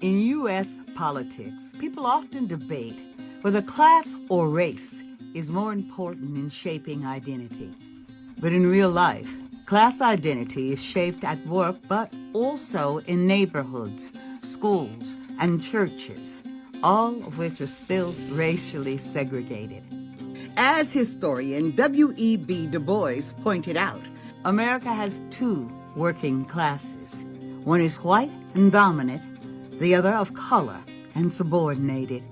In U.S. politics, people often debate whether class or race is more important in shaping identity. But in real life, class identity is shaped at work, but also in neighborhoods, schools, and churches, all of which are still racially segregated. As historian W.E.B. Du Bois pointed out, America has two working classes. One is white and dominant, the other of color and subordinated.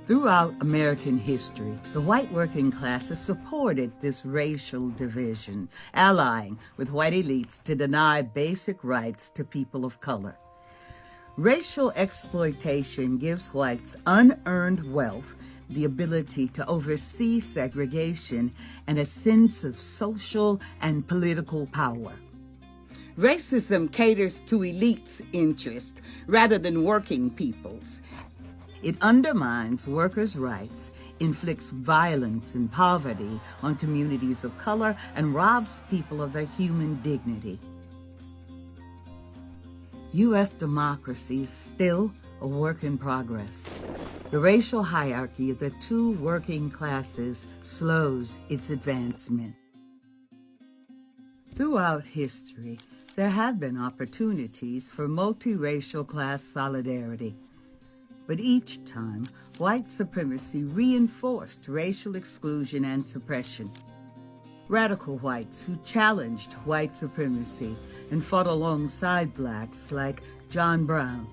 Throughout American history, the white working classes supported this racial division, allying with white elites to deny basic rights to people of color. Racial exploitation gives whites unearned wealth, the ability to oversee segregation, and a sense of social and political power. Racism caters to elites' interests rather than working people's. It undermines workers' rights, inflicts violence and poverty on communities of color, and robs people of their human dignity. U.S. democracy is still a work in progress. The racial hierarchy of the two working classes slows its advancement. Throughout history, there have been opportunities for multiracial class solidarity. But each time, white supremacy reinforced racial exclusion and suppression. Radical whites who challenged white supremacy and fought alongside blacks like John Brown,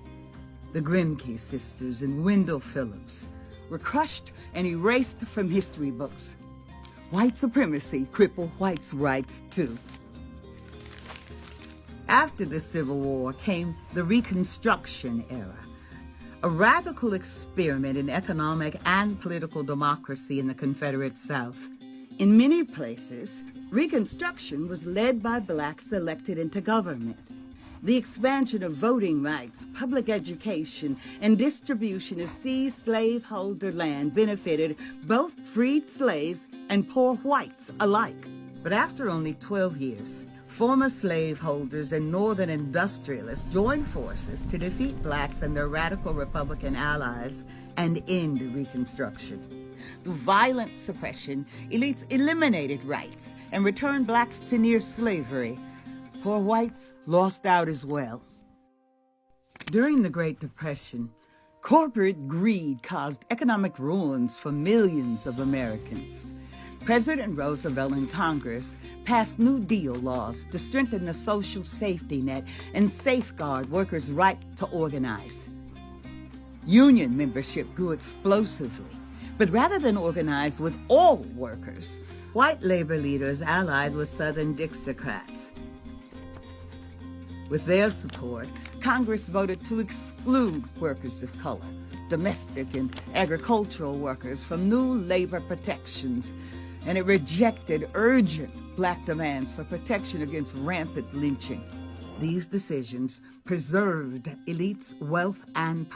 the Grimke sisters, and Wendell Phillips were crushed and erased from history books. White supremacy crippled whites' rights too. After the Civil War came the Reconstruction era, a radical experiment in economic and political democracy in the Confederate South. In many places, Reconstruction was led by blacks elected into government. The expansion of voting rights, public education, and distribution of seized slaveholder land benefited both freed slaves and poor whites alike. But after only 12 years, former slaveholders and northern industrialists joined forces to defeat blacks and their radical Republican allies and end Reconstruction. Through violent suppression, elites eliminated rights and returned blacks to near slavery. Poor whites lost out as well. During the Great Depression, corporate greed caused economic ruins for millions of Americans. President Roosevelt and Congress passed New Deal laws to strengthen the social safety net and safeguard workers' right to organize. Union membership grew explosively, but rather than organize with all workers, white labor leaders allied with Southern Dixiecrats. With their support, Congress voted to exclude workers of color, domestic and agricultural workers from new labor protections, and it rejected urgent black demands for protection against rampant lynching. These decisions preserved elites' wealth and power.